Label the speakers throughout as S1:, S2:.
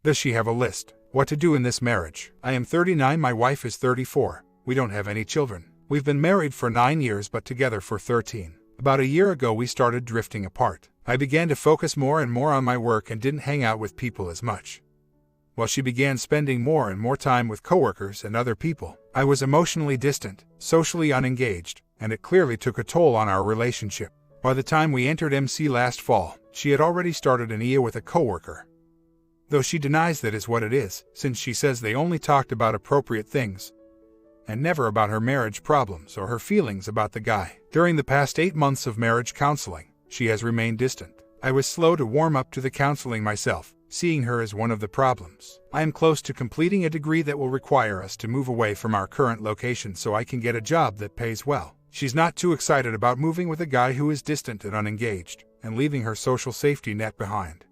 S1: Does she have a list? What to do in this marriage? I am 39, my wife is 34. We don't have any children. We've been married for 9 years but together for 13. About a year ago we started drifting apart. I began to focus more and more on my work and didn't hang out with people as much. While she began spending more and more time with coworkers and other people, I was emotionally distant, socially unengaged, and it clearly took a toll on our relationship. By the time we entered MC last fall, she had already started an IA with a coworker. Though she denies that is what it is, since she says they only talked about appropriate things, and never about her marriage problems or her feelings about the guy. During the past 8 months of marriage counseling, she has remained distant. I was slow to warm up to the counseling myself, seeing her as one of the problems. I am close to completing a degree that will require us to move away from our current location so I can get a job that pays well. She's not too excited about moving with a guy who is distant and unengaged, and leaving her social safety net behind.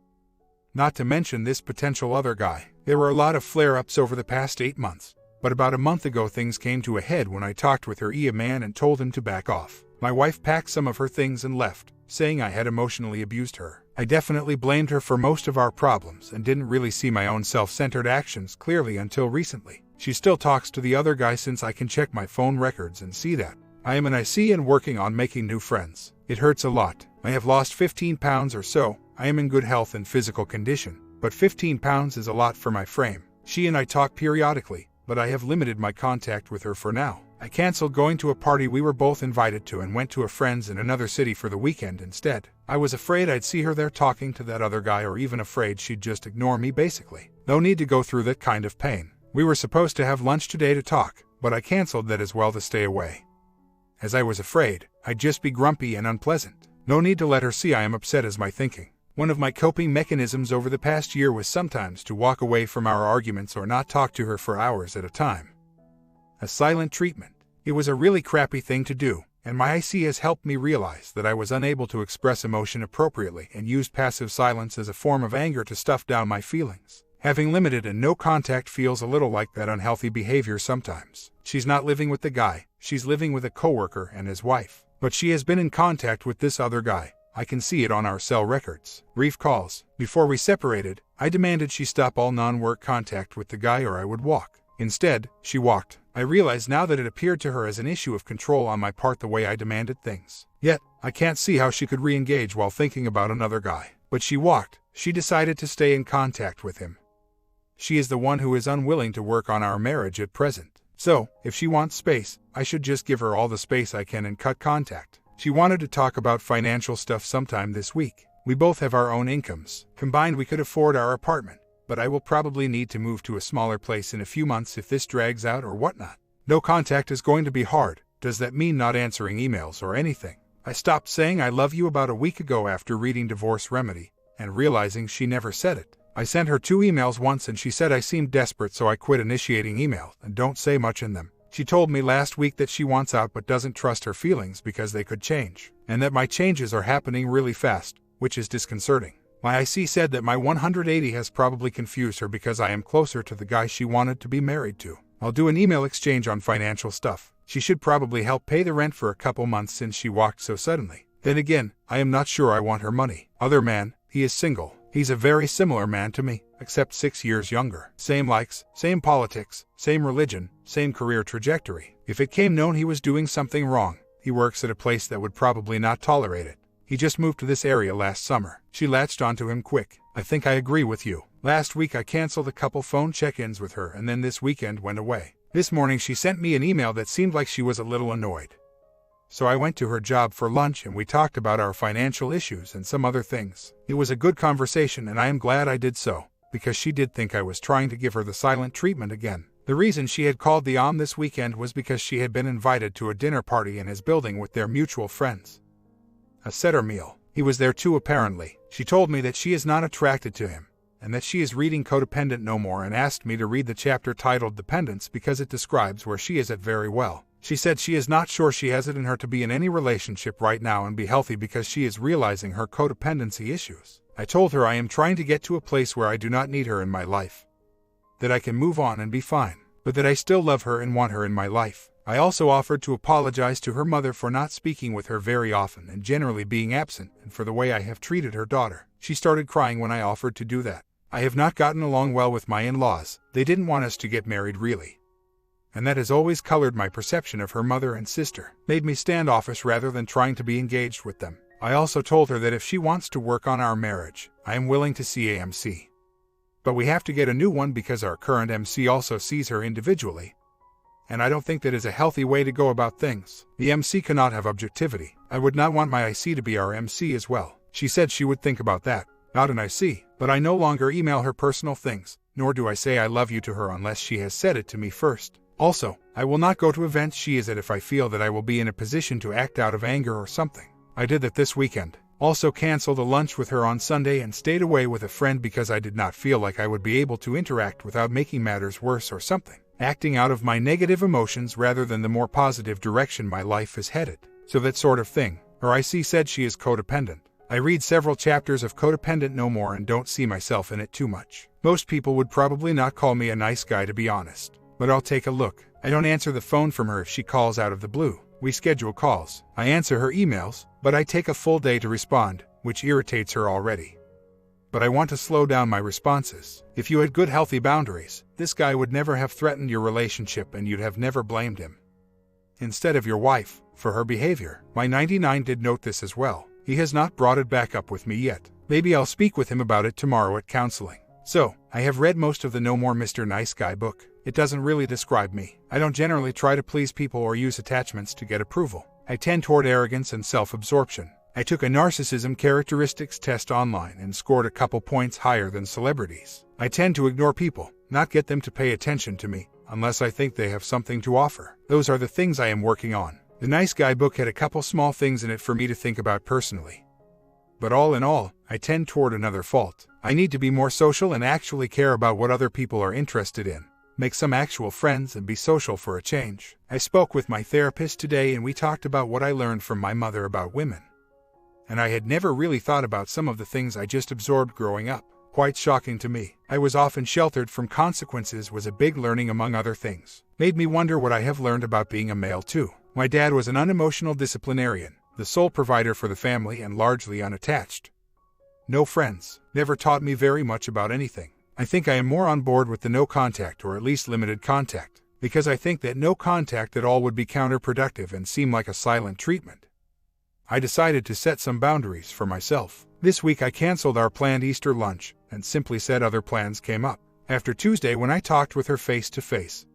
S1: Not to mention this potential other guy. There were a lot of flare-ups over the past 8 months, but about a month ago things came to a head when I talked with her IA man and told him to back off. My wife packed some of her things and left, saying I had emotionally abused her. I definitely blamed her for most of our problems and didn't really see my own self-centered actions clearly until recently. She still talks to the other guy since I can check my phone records and see that. I am an IC and working on making new friends. It hurts a lot. I have lost 15 pounds or so. I am in good health and physical condition, but 15 pounds is a lot for my frame. She and I talk periodically, but I have limited my contact with her for now. I canceled going to a party we were both invited to and went to a friend's in another city for the weekend instead. I was afraid I'd see her there talking to that other guy, or even afraid she'd just ignore me basically. No need to go through that kind of pain. We were supposed to have lunch today to talk, but I canceled that as well to stay away, as I was afraid I'd just be grumpy and unpleasant. No need to let her see I am upset is my thinking. One of my coping mechanisms over the past year was sometimes to walk away from our arguments or not talk to her for hours at a time. A silent treatment. It was a really crappy thing to do, and my IC has helped me realize that I was unable to express emotion appropriately and used passive silence as a form of anger to stuff down my feelings. Having limited and no contact feels a little like that unhealthy behavior sometimes. She's not living with the guy, she's living with a coworker and his wife. But she has been in contact with this other guy. I can see it on our cell records. Brief calls. Before we separated, I demanded she stop all non-work contact with the guy or I would walk. Instead, she walked. I realized now that it appeared to her as an issue of control on my part the way I demanded things. Yet, I can't see how she could re-engage while thinking about another guy. But she walked. She decided to stay in contact with him. She is the one who is unwilling to work on our marriage at present. So, if she wants space, I should just give her all the space I can and cut contact. She wanted to talk about financial stuff sometime this week. We both have our own incomes. Combined we could afford our apartment, but I will probably need to move to a smaller place in a few months if this drags out or whatnot. No contact is going to be hard. Does that mean not answering emails or anything? I stopped saying I love you about a week ago after reading Divorce Remedy, and realizing she never said it. I sent her 2 emails once and she said I seemed desperate, so I quit initiating emails and don't say much in them. She told me last week that she wants out but doesn't trust her feelings because they could change, and that my changes are happening really fast, which is disconcerting. My IC said that my 180 has probably confused her because I am closer to the guy she wanted to be married to. I'll do an email exchange on financial stuff. She should probably help pay the rent for a couple months since she walked so suddenly. Then again, I am not sure I want her money. Other man, he is single. He's a very similar man to me, except 6 years younger. Same likes, same politics, same religion, same career trajectory. If it came known he was doing something wrong, he works at a place that would probably not tolerate it. He just moved to this area last summer. She latched onto him quick. I think I agree with you. Last week I canceled a couple phone check-ins with her and then this weekend went away. This morning she sent me an email that seemed like she was a little annoyed. So I went to her job for lunch and we talked about our financial issues and some other things. It was a good conversation and I am glad I did so, because she did think I was trying to give her the silent treatment again. The reason she had called the OM this weekend was because she had been invited to a dinner party in his building with their mutual friends. A setter meal. He was there too apparently. She told me that she is not attracted to him, and that she is reading Codependent No More and asked me to read the chapter titled Dependence because it describes where she is at very well. She said she is not sure she has it in her to be in any relationship right now and be healthy because she is realizing her codependency issues. I told her I am trying to get to a place where I do not need her in my life, that I can move on and be fine, but that I still love her and want her in my life. I also offered to apologize to her mother for not speaking with her very often and generally being absent, and for the way I have treated her daughter. She started crying when I offered to do that. I have not gotten along well with my in-laws. They didn't want us to get married really. And that has always colored my perception of her mother and sister, made me standoffish rather than trying to be engaged with them. I also told her that if she wants to work on our marriage, I am willing to see a MC. But we have to get a new one because our current MC also sees her individually. And I don't think that is a healthy way to go about things. The MC cannot have objectivity. I would not want my IC to be our MC as well. She said she would think about that. Not an IC, but I no longer email her personal things, nor do I say I love you to her unless she has said it to me first. Also, I will not go to events she is at if I feel that I will be in a position to act out of anger or something. I did that this weekend. Also canceled a lunch with her on Sunday and stayed away with a friend because I did not feel like I would be able to interact without making matters worse or something. Acting out of my negative emotions rather than the more positive direction my life is headed. So that sort of thing. Her IC said she is codependent. I read several chapters of Codependent No More and don't see myself in it too much. Most people would probably not call me a nice guy to be honest. But I'll take a look. I don't answer the phone from her if she calls out of the blue. We schedule calls. I answer her emails, but I take a full day to respond, which irritates her already. But I want to slow down my responses. If you had good healthy boundaries, this guy would never have threatened your relationship and you'd have never blamed him. Instead of your wife, for her behavior. My 99 did note this as well. He has not brought it back up with me yet. Maybe I'll speak with him about it tomorrow at counseling. So, I have read most of the No More Mr. Nice Guy book. It doesn't really describe me. I don't generally try to please people or use attachments to get approval. I tend toward arrogance and self-absorption. I took a narcissism characteristics test online and scored a couple points higher than celebrities. I tend to ignore people, not get them to pay attention to me, unless I think they have something to offer. Those are the things I am working on. The Nice Guy book had a couple small things in it for me to think about personally. But all in all, I tend toward another fault. I need to be more social and actually care about what other people are interested in. Make some actual friends and be social for a change. I spoke with my therapist today and we talked about what I learned from my mother about women. And I had never really thought about some of the things I just absorbed growing up. Quite shocking to me. I was often sheltered from consequences was a big learning among other things. Made me wonder what I have learned about being a male too. My dad was an unemotional disciplinarian, the sole provider for the family and largely unattached. No friends. Never taught me very much about anything. I think I am more on board with the no contact or at least limited contact, because I think that no contact at all would be counterproductive and seem like a silent treatment. I decided to set some boundaries for myself. This week I canceled our planned Easter lunch and simply said other plans came up. After Tuesday when I talked with her face to face.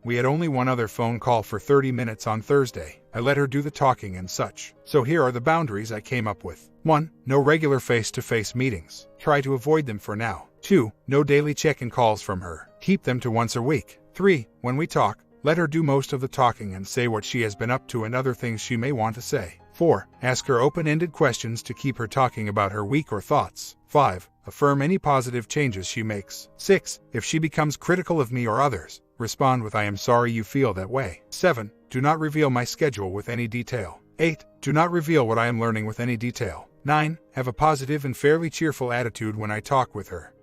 S1: We had only one other phone call for 30 minutes on Thursday. I let her do the talking and such. So here are the boundaries I came up with. 1. No regular face-to-face meetings. Try to avoid them for now. 2. No daily check-in calls from her. Keep them to once a week. 3. When we talk, let her do most of the talking and say what she has been up to and other things she may want to say. 4. Ask her open-ended questions to keep her talking about her week or thoughts. 5. Affirm any positive changes she makes. 6. If she becomes critical of me or others, respond with I am sorry you feel that way. 7. Do not reveal my schedule with any detail. 8. Do not reveal what I am learning with any detail. 9. Have a positive and fairly cheerful attitude when I talk with her.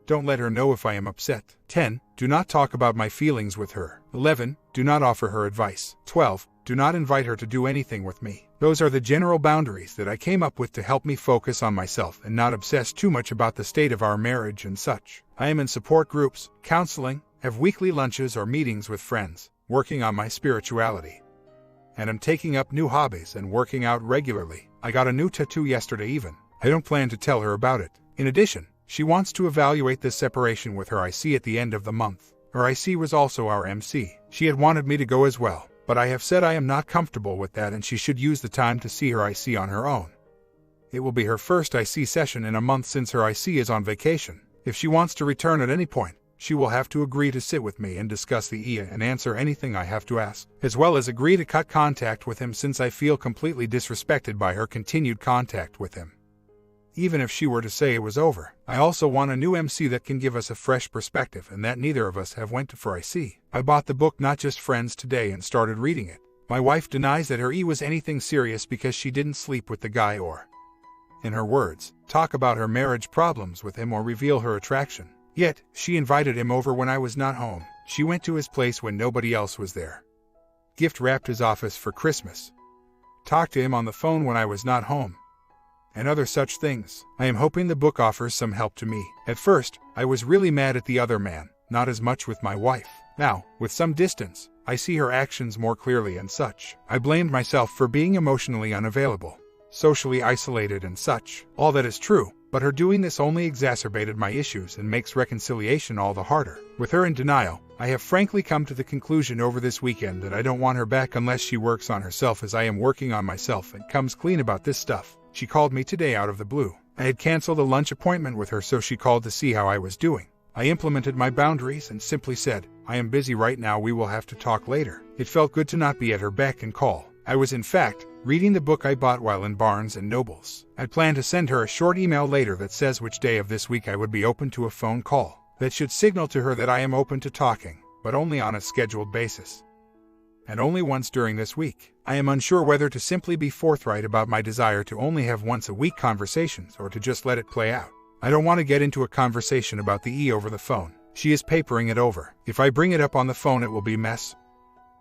S1: Don't let her know if I am upset. 10. Do not talk about my feelings with her. 11. Do not offer her advice. 12. Do not invite her to do anything with me. Those are the general boundaries that I came up with to help me focus on myself and not obsess too much about the state of our marriage and such. I am in support groups, counseling, have weekly lunches or meetings with friends, working on my spirituality. And I'm taking up new hobbies and working out regularly. I got a new tattoo yesterday even. I don't plan to tell her about it. In addition, she wants to evaluate this separation with her IC at the end of the month. Her IC was also our MC. She had wanted me to go as well, but I have said I am not comfortable with that and she should use the time to see her IC on her own. It will be her first IC session in a month since her IC is on vacation. If she wants to return at any point, she will have to agree to sit with me and discuss the IA and answer anything I have to ask, as well as agree to cut contact with him since I feel completely disrespected by her continued contact with him. Even if she were to say it was over, I also want a new MC that can give us a fresh perspective and that neither of us have went to for IC. I bought the book Not Just Friends today and started reading it. My wife denies that her E was anything serious because she didn't sleep with the guy or, in her words, talk about her marriage problems with him or reveal her attraction. Yet, she invited him over when I was not home. She went to his place when nobody else was there. Gift wrapped his office for Christmas. Talked to him on the phone when I was not home. and other such things. I am hoping the book offers some help to me. At first, I was really mad at the other man, not as much with my wife. Now, with some distance, I see her actions more clearly and such. I blamed myself for being emotionally unavailable, socially isolated and such. All that is true, but her doing this only exacerbated my issues and makes reconciliation all the harder. With her in denial, I have frankly come to the conclusion over this weekend that I don't want her back unless she works on herself as I am working on myself and comes clean about this stuff. She called me today out of the blue. I had canceled a lunch appointment with her, so she called to see how I was doing. I implemented my boundaries and simply said, "I am busy right now, we will have to talk later." It felt good to not be at her beck and call. I was in fact reading the book I bought while in Barnes & Noble's. I plan to send her a short email later that says which day of this week I would be open to a phone call. That should signal to her that I am open to talking, but only on a scheduled basis. And only once during this week. I am unsure whether to simply be forthright about my desire to only have once-a-week conversations or to just let it play out. I don't want to get into a conversation about the E over the phone. She is papering it over. If I bring it up on the phone, it will be mess.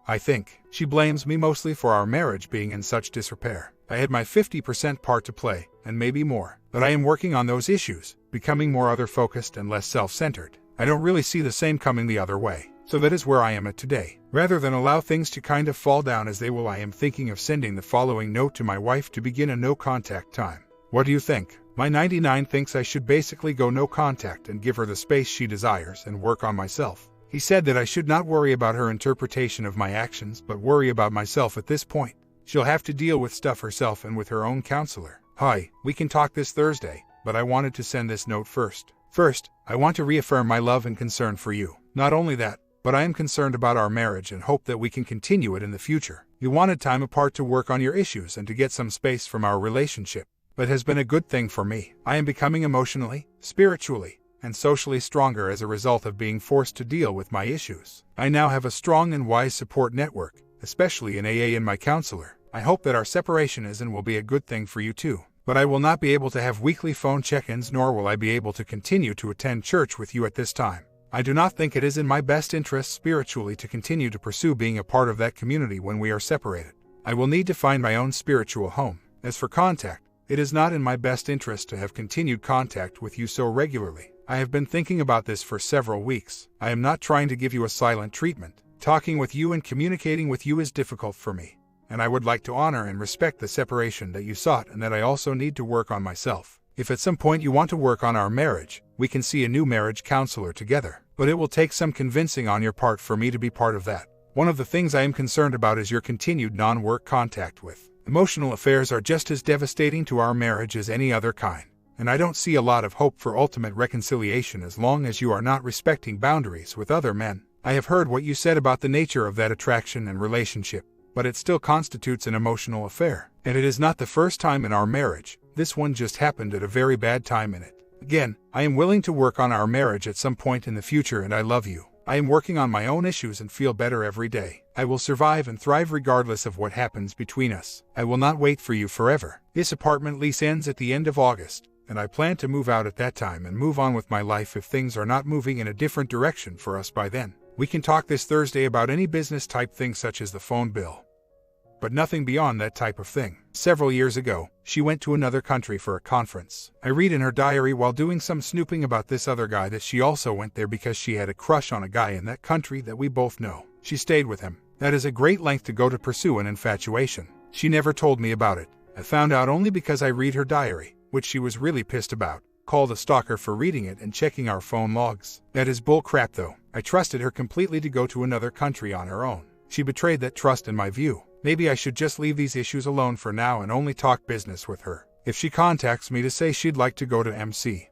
S1: I think. She blames me mostly for our marriage being in such disrepair. I had my 50% part to play, and maybe more. But I am working on those issues, becoming more other-focused and less self-centered. I don't really see the same coming the other way. So that is where I am at today. Rather than allow things to kind of fall down as they will, I am thinking of sending the following note to my wife to begin a no-contact time. What do you think? My 99 thinks I should basically go no contact and give her the space she desires and work on myself. He said that I should not worry about her interpretation of my actions, but worry about myself at this point. She'll have to deal with stuff herself and with her own counselor. Hi, we can talk this Thursday, but I wanted to send this note first. First, I want to reaffirm my love and concern for you. Not only that, but I am concerned about our marriage and hope that we can continue it in the future. You wanted time apart to work on your issues and to get some space from our relationship, but has been a good thing for me. I am becoming emotionally, spiritually, and socially stronger as a result of being forced to deal with my issues. I now have a strong and wise support network, especially in AA and my counselor. I hope that our separation is and will be a good thing for you too. But I will not be able to have weekly phone check-ins, nor will I be able to continue to attend church with you at this time. I do not think it is in my best interest spiritually to continue to pursue being a part of that community when we are separated. I will need to find my own spiritual home. As for contact, it is not in my best interest to have continued contact with you so regularly. I have been thinking about this for several weeks. I am not trying to give you a silent treatment. Talking with you and communicating with you is difficult for me, and I would like to honor and respect the separation that you sought and that I also need to work on myself. If at some point you want to work on our marriage, we can see a new marriage counselor together, but it will take some convincing on your part for me to be part of that. One of the things I am concerned about is your continued non-work contact with. Emotional affairs are just as devastating to our marriage as any other kind, and I don't see a lot of hope for ultimate reconciliation as long as you are not respecting boundaries with other men. I have heard what you said about the nature of that attraction and relationship, but it still constitutes an emotional affair, and it is not the first time in our marriage. This one just happened at a very bad time in it. Again, I am willing to work on our marriage at some point in the future, and I love you. I am working on my own issues and feel better every day. I will survive and thrive regardless of what happens between us. I will not wait for you forever. This apartment lease ends at the end of August, and I plan to move out at that time and move on with my life if things are not moving in a different direction for us by then. We can talk this Thursday about any business type thing such as the phone bill, but nothing beyond that type of thing. Several years ago, she went to another country for a conference. I read in her diary while doing some snooping about this other guy that she also went there because she had a crush on a guy in that country that we both know. She stayed with him. That is a great length to go to pursue an infatuation. She never told me about it. I found out only because I read her diary, which she was really pissed about. Called a stalker for reading it and checking our phone logs. That is bull crap though. I trusted her completely to go to another country on her own. She betrayed that trust in my view. Maybe I should just leave these issues alone for now and only talk business with her. If she contacts me to say she'd like to go to MC,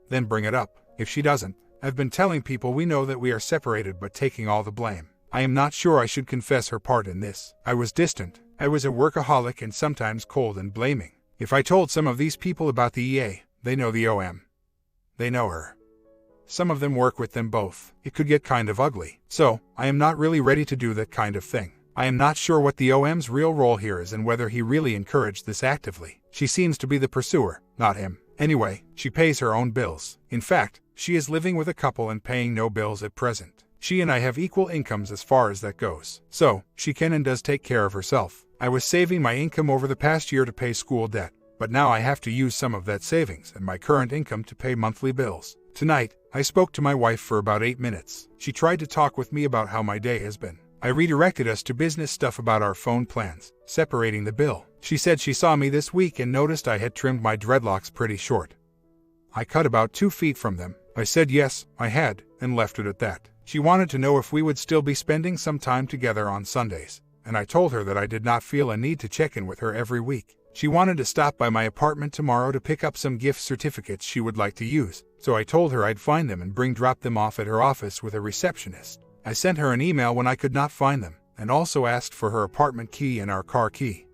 S1: then bring it up. If she doesn't, I've been telling people we know that we are separated but taking all the blame. I am not sure I should confess her part in this. I was distant. I was a workaholic and sometimes cold and blaming. If I told some of these people about the EA, they know the OM. They know her. Some of them work with them both. It could get kind of ugly. So, I am not really ready to do that kind of thing. I am not sure what the OM's real role here is and whether he really encouraged this actively. She seems to be the pursuer, not him. Anyway, she pays her own bills. In fact, she is living with a couple and paying no bills at present. She and I have equal incomes as far as that goes. So, she can and does take care of herself. I was saving my income over the past year to pay school debt, but now I have to use some of that savings and my current income to pay monthly bills. Tonight, I spoke to my wife for about 8 minutes. She tried to talk with me about how my day has been. I redirected us to business stuff about our phone plans, separating the bill. She said she saw me this week and noticed I had trimmed my dreadlocks pretty short. I cut about 2 feet from them. I said yes, I had, and left it at that. She wanted to know if we would still be spending some time together on Sundays, and I told her that I did not feel a need to check in with her every week. She wanted to stop by my apartment tomorrow to pick up some gift certificates she would like to use, so I told her I'd find them and drop them off at her office with a receptionist. I sent her an email when I could not find them, and also asked for her apartment key and our car key.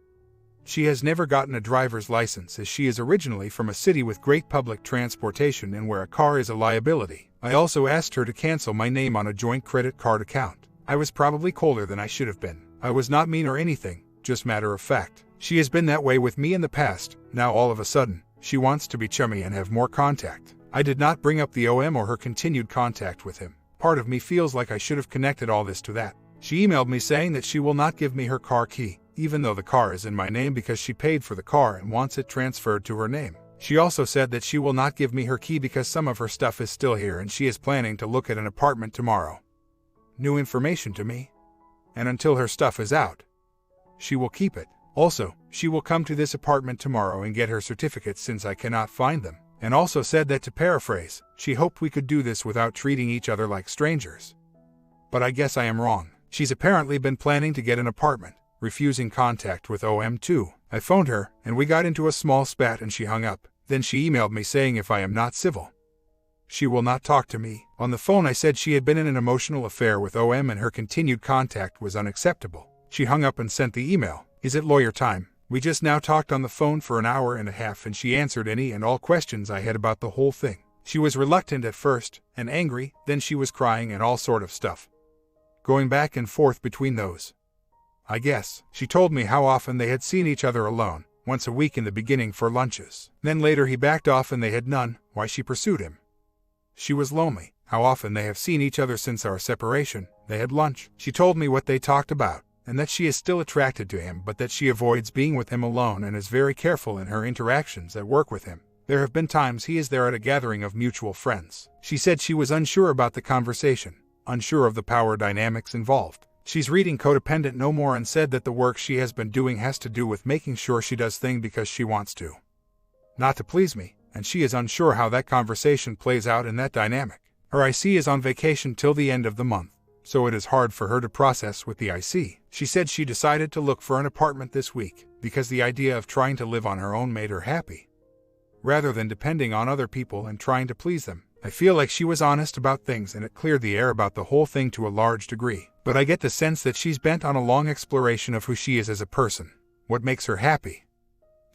S1: She has never gotten a driver's license as she is originally from a city with great public transportation and where a car is a liability. I also asked her to cancel my name on a joint credit card account. I was probably colder than I should have been. I was not mean or anything, just matter of fact. She has been that way with me in the past. Now all of a sudden, she wants to be chummy and have more contact. I did not bring up the OM or her continued contact with him. Part of me feels like I should have connected all this to that. She emailed me saying that she will not give me her car key, even though the car is in my name because she paid for the car and wants it transferred to her name. She also said that she will not give me her key because some of her stuff is still here and she is planning to look at an apartment tomorrow. New information to me. And until her stuff is out, she will keep it. Also, she will come to this apartment tomorrow and get her certificates since I cannot find them. And also said that, to paraphrase, she hoped we could do this without treating each other like strangers. But I guess I am wrong. She's apparently been planning to get an apartment, refusing contact with OM too. I phoned her, and we got into a small spat and she hung up. Then she emailed me saying if I am not civil, she will not talk to me. On the phone I said she had been in an emotional affair with OM and her continued contact was unacceptable. She hung up and sent the email. Is it lawyer time? We just now talked on the phone for an hour and a half and she answered any and all questions I had about the whole thing. She was reluctant at first, and angry, then she was crying and all sort of stuff. Going back and forth between those. I guess. She told me how often they had seen each other alone, once a week in the beginning for lunches. Then later he backed off and they had none, why she pursued him. She was lonely. How often they have seen each other since our separation. They had lunch. She told me what they talked about, and that she is still attracted to him but that she avoids being with him alone and is very careful in her interactions at work with him. There have been times he is there at a gathering of mutual friends. She said she was unsure about the conversation, unsure of the power dynamics involved. She's reading Codependent No More and said that the work she has been doing has to do with making sure she does things because she wants to, not to please me, and she is unsure how that conversation plays out in that dynamic. Her IC is on vacation till the end of the month, so it is hard for her to process with the IC. She said she decided to look for an apartment this week because the idea of trying to live on her own made her happy, rather than depending on other people and trying to please them. I feel like she was honest about things and it cleared the air about the whole thing to a large degree. But I get the sense that she's bent on a long exploration of who she is as a person, what makes her happy,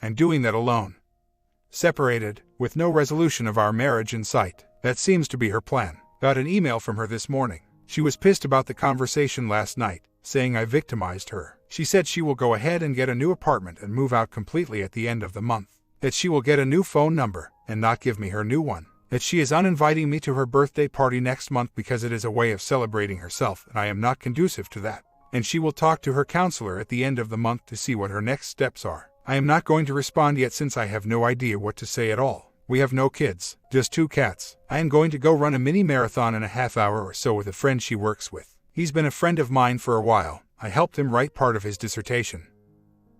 S1: and doing that alone. Separated, with no resolution of our marriage in sight. That seems to be her plan. Got an email from her this morning. She was pissed about the conversation last night, saying I victimized her. She said she will go ahead and get a new apartment and move out completely at the end of the month. That she will get a new phone number and not give me her new one. That she is uninviting me to her birthday party next month because it is a way of celebrating herself and I am not conducive to that. And she will talk to her counselor at the end of the month to see what her next steps are. I am not going to respond yet since I have no idea what to say at all. We have no kids, just 2 cats. I am going to go run a mini marathon in a half hour or so with a friend she works with. He's been a friend of mine for a while. I helped him write part of his dissertation,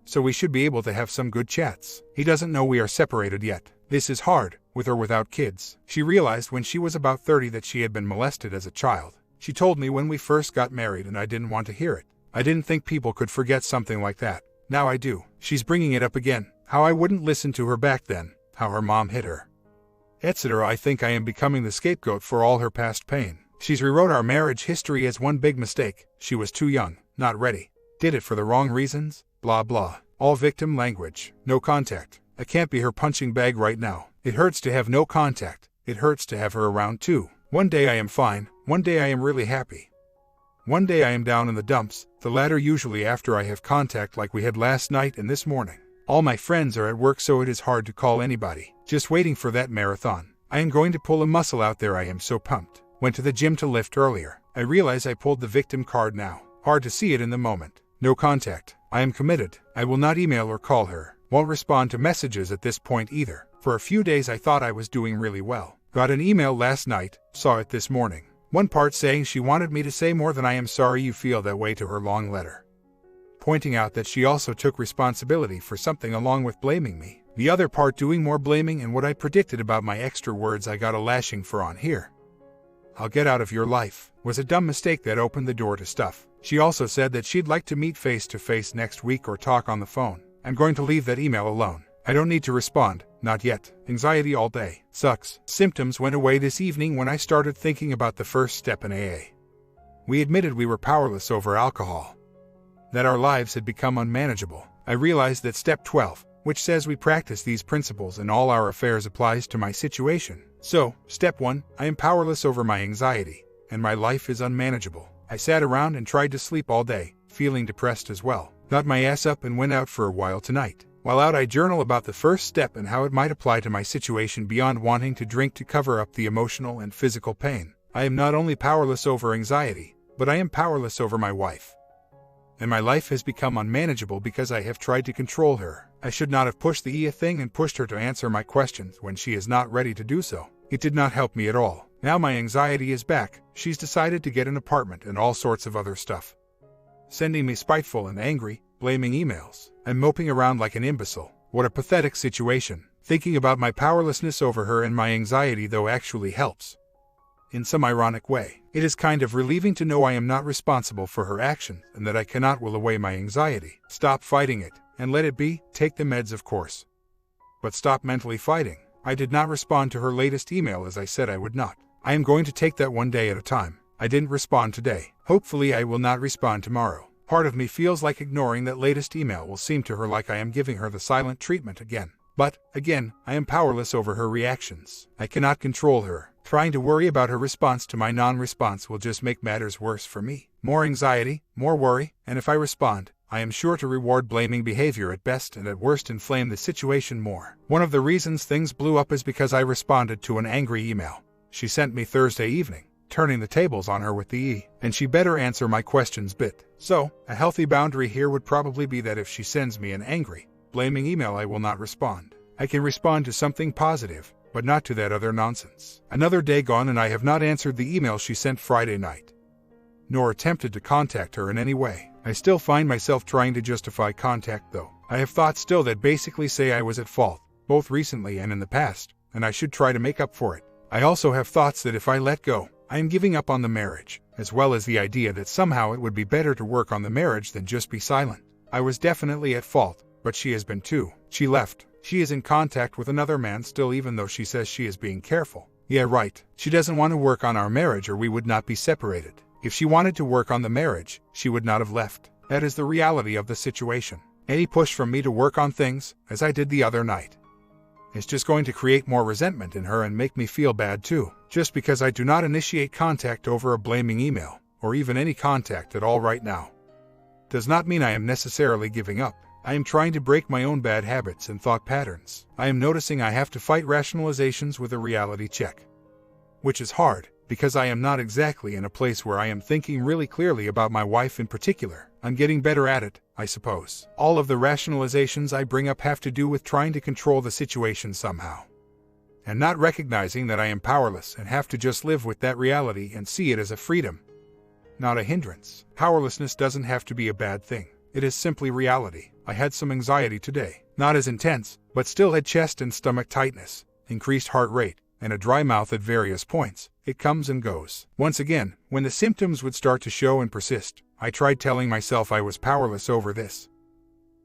S1: so we should be able to have some good chats. He doesn't know we are separated yet. This is hard, with or without kids. She realized when she was about 30 that she had been molested as a child. She told me when we first got married and I didn't want to hear it. I didn't think people could forget something like that. Now I do. She's bringing it up again. How I wouldn't listen to her back then. How her mom hit her, etc. I think I am becoming the scapegoat for all her past pain. She's rewrote our marriage history as one big mistake. She was too young, not ready, did it for the wrong reasons, blah blah. All victim language. No contact. I can't be her punching bag right now. It hurts to have no contact. It hurts to have her around too. One day I am fine, one day I am really happy. One day I am down in the dumps, the latter usually after I have contact like we had last night and this morning. All my friends are at work so it is hard to call anybody. Just waiting for that marathon. I am going to pull a muscle out there. I am so pumped. Went to the gym to lift earlier. I realize I pulled the victim card now. Hard to see it in the moment. No contact. I am committed. I will not email or call her. Won't respond to messages at this point either. For a few days I thought I was doing really well. Got an email last night, saw it this morning. One part saying she wanted me to say more than "I am sorry you feel that way" to her long letter, pointing out that she also took responsibility for something along with blaming me. The other part doing more blaming and what I predicted about my extra words I got a lashing for on here. "I'll get out of your life" was a dumb mistake that opened the door to stuff. She also said that she'd like to meet face to face next week or talk on the phone. I'm going to leave that email alone. I don't need to respond, not yet. Anxiety all day. Sucks. Symptoms went away this evening when I started thinking about the first step in AA. We admitted we were powerless over alcohol, that our lives had become unmanageable. I realized that step 12, which says we practice these principles in all our affairs, applies to my situation. So, step 1, I am powerless over my anxiety, and my life is unmanageable. I sat around and tried to sleep all day, feeling depressed as well. Got my ass up and went out for a while tonight. While out, I journal about the first step and how it might apply to my situation beyond wanting to drink to cover up the emotional and physical pain. I am not only powerless over anxiety, but I am powerless over my wife. And my life has become unmanageable because I have tried to control her. I should not have pushed the thing and pushed her to answer my questions when she is not ready to do so. It did not help me at all. Now my anxiety is back. She's decided to get an apartment and all sorts of other stuff, sending me spiteful and angry, blaming emails. I'm moping around like an imbecile. What a pathetic situation. Thinking about my powerlessness over her and my anxiety though actually helps. In some ironic way, it is kind of relieving to know I am not responsible for her actions and that I cannot will away my anxiety. Stop fighting it, and let it be. Take the meds, of course, but stop mentally fighting. I did not respond to her latest email as I said I would not. I am going to take that one day at a time. I didn't respond today. Hopefully I will not respond tomorrow. Part of me feels like ignoring that latest email will seem to her like I am giving her the silent treatment again. But, again, I am powerless over her reactions. I cannot control her. Trying to worry about her response to my non-response will just make matters worse for me. More anxiety, more worry, and if I respond, I am sure to reward blaming behavior at best and at worst inflame the situation more. One of the reasons things blew up is because I responded to an angry email she sent me Thursday evening, turning the tables on her with the and she better answer my questions bit. So, a healthy boundary here would probably be that if she sends me an angry, blaming email I will not respond. I can respond to something positive, but not to that other nonsense. Another day gone and I have not answered the email she sent Friday night, nor attempted to contact her in any way. I still find myself trying to justify contact though. I have thoughts still that basically say I was at fault, both recently and in the past, and I should try to make up for it. I also have thoughts that if I let go, I am giving up on the marriage, as well as the idea that somehow it would be better to work on the marriage than just be silent. I was definitely at fault, but she has been too. She left. She is in contact with another man still even though she says she is being careful. Yeah, right. She doesn't want to work on our marriage or we would not be separated. If she wanted to work on the marriage, she would not have left. That is the reality of the situation. Any push from me to work on things, as I did the other night, is just going to create more resentment in her and make me feel bad too. Just because I do not initiate contact over a blaming email, or even any contact at all right now, does not mean I am necessarily giving up. I am trying to break my own bad habits and thought patterns. I am noticing I have to fight rationalizations with a reality check, which is hard, because I am not exactly in a place where I am thinking really clearly about my wife in particular. I'm getting better at it, I suppose. All of the rationalizations I bring up have to do with trying to control the situation somehow, and not recognizing that I am powerless and have to just live with that reality and see it as a freedom, not a hindrance. Powerlessness doesn't have to be a bad thing. It is simply reality. I had some anxiety today. Not as intense, but still had chest and stomach tightness, increased heart rate, and a dry mouth at various points. It comes and goes. Once again, when the symptoms would start to show and persist, I tried telling myself I was powerless over this.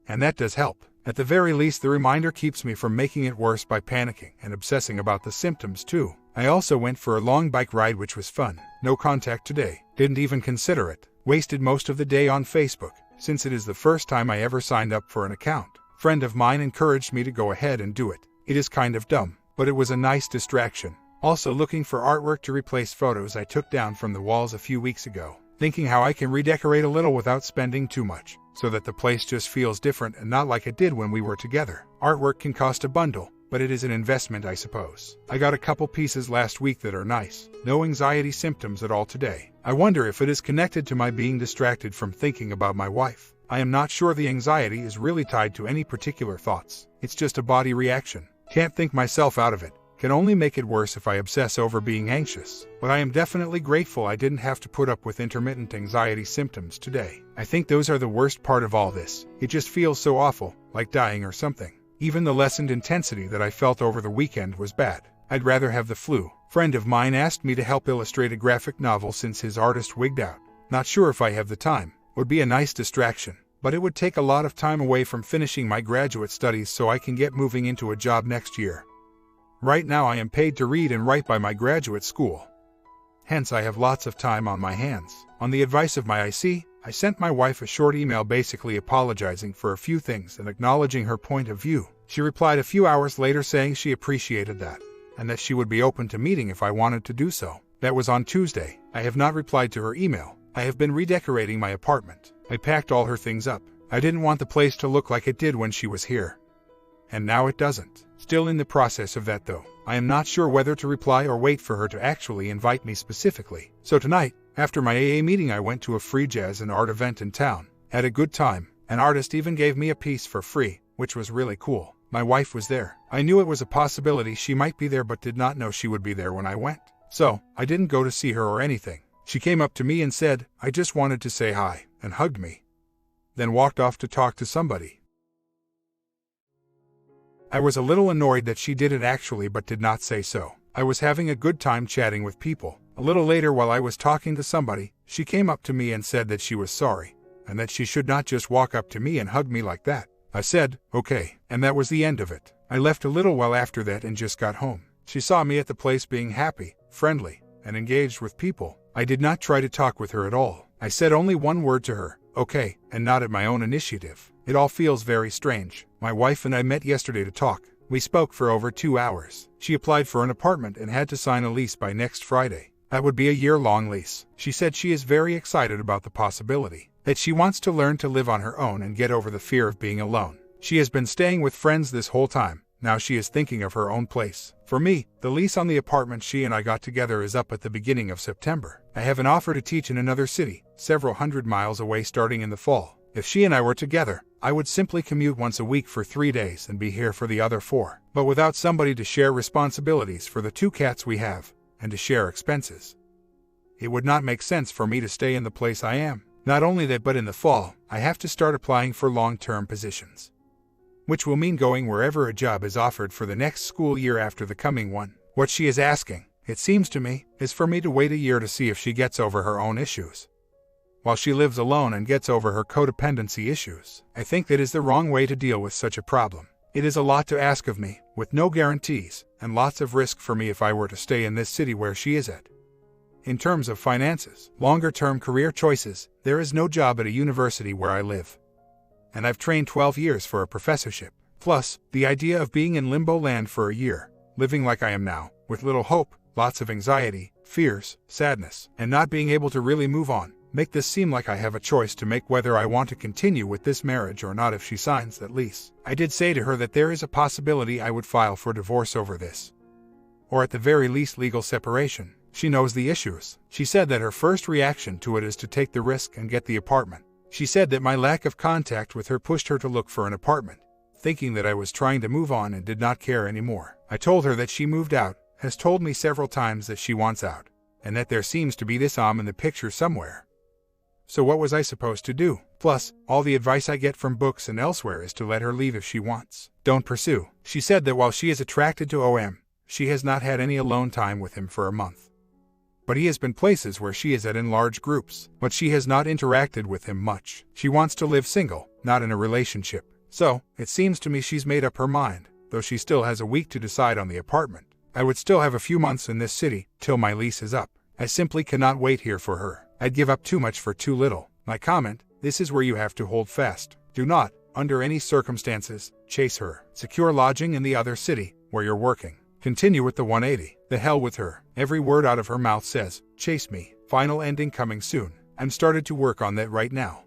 S1: And that does help. At the very least, the reminder keeps me from making it worse by panicking and obsessing about the symptoms too. I also went for a long bike ride which was fun. No contact today. Didn't even consider it. Wasted most of the day on Facebook, since it is the first time I ever signed up for an account. Friend of mine encouraged me to go ahead and do it. It is kind of dumb, but it was a nice distraction. Also looking for artwork to replace photos I took down from the walls a few weeks ago. Thinking how I can redecorate a little without spending too much, so that the place just feels different and not like it did when we were together. Artwork can cost a bundle, but it is an investment, I suppose. I got a couple pieces last week that are nice. No anxiety symptoms at all today. I wonder if it is connected to my being distracted from thinking about my wife. I am not sure the anxiety is really tied to any particular thoughts. It's just a body reaction. Can't think myself out of it. Can only make it worse if I obsess over being anxious. But I am definitely grateful I didn't have to put up with intermittent anxiety symptoms today. I think those are the worst part of all this. It just feels so awful, like dying or something. Even the lessened intensity that I felt over the weekend was bad. I'd rather have the flu. Friend of mine asked me to help illustrate a graphic novel since his artist wigged out. Not sure if I have the time. Would be a nice distraction. But it would take a lot of time away from finishing my graduate studies so I can get moving into a job next year. Right now I am paid to read and write by my graduate school. Hence I have lots of time on my hands. On the advice of my IC, I sent my wife a short email basically apologizing for a few things and acknowledging her point of view. She replied a few hours later saying she appreciated that, and that she would be open to meeting if I wanted to do so. That was on Tuesday. I have not replied to her email. I have been redecorating my apartment. I packed all her things up. I didn't want the place to look like it did when she was here. And now it doesn't. Still in the process of that though. I am not sure whether to reply or wait for her to actually invite me specifically. So tonight, after my AA meeting, I went to a free jazz and art event in town. Had a good time. An artist even gave me a piece for free, which was really cool. My wife was there. I knew it was a possibility she might be there but did not know she would be there when I went. So, I didn't go to see her or anything. She came up to me and said, "I just wanted to say hi," and hugged me. Then walked off to talk to somebody. I was a little annoyed that she did it actually but did not say so. I was having a good time chatting with people. A little later while I was talking to somebody, she came up to me and said that she was sorry, and that she should not just walk up to me and hug me like that. I said, okay, and that was the end of it. I left a little while after that and just got home. She saw me at the place being happy, friendly, and engaged with people. I did not try to talk with her at all. I said only one word to her, okay, and not at my own initiative. It all feels very strange. My wife and I met yesterday to talk. We spoke for over 2 hours. She applied for an apartment and had to sign a lease by next Friday. That would be a year-long lease. She said she is very excited about the possibility, that she wants to learn to live on her own and get over the fear of being alone. She has been staying with friends this whole time. Now she is thinking of her own place. For me, the lease on the apartment she and I got together is up at the beginning of September. I have an offer to teach in another city, several hundred miles away starting in the fall. If she and I were together, I would simply commute once a week for 3 days and be here for the other 4. But without somebody to share responsibilities for the 2 cats we have, and to share expenses. It would not make sense for me to stay in the place I am. Not only that, but in the fall, I have to start applying for long-term positions, which will mean going wherever a job is offered for the next school year after the coming one. What she is asking, it seems to me, is for me to wait a year to see if she gets over her own issues, while she lives alone and gets over her codependency issues. I think that is the wrong way to deal with such a problem. It is a lot to ask of me, with no guarantees, and lots of risk for me if I were to stay in this city where she is at. In terms of finances, longer-term career choices, there is no job at a university where I live. And I've trained 12 years for a professorship. Plus, the idea of being in limbo land for a year, living like I am now, with little hope, lots of anxiety, fears, sadness, and not being able to really move on, make this seem like I have a choice to make whether I want to continue with this marriage or not if she signs that lease. I did say to her that there is a possibility I would file for divorce over this, or at the very least legal separation. She knows the issues. She said that her first reaction to it is to take the risk and get the apartment. She said that my lack of contact with her pushed her to look for an apartment, thinking that I was trying to move on and did not care anymore. I told her that she moved out, has told me several times that she wants out, and that there seems to be this in the picture somewhere. So what was I supposed to do? Plus, all the advice I get from books and elsewhere is to let her leave if she wants. Don't pursue. She said that while she is attracted to OM, she has not had any alone time with him for a month. But he has been places where she is at in large groups, but she has not interacted with him much. She wants to live single, not in a relationship. So, it seems to me she's made up her mind, though she still has a week to decide on the apartment. I would still have a few months in this city, till my lease is up. I simply cannot wait here for her. I'd give up too much for too little. My comment, this is where you have to hold fast. Do not, under any circumstances, chase her. Secure lodging in the other city, where you're working. Continue with the 180. The hell with her. Every word out of her mouth says, chase me. Final ending coming soon. I'm started to work on that right now.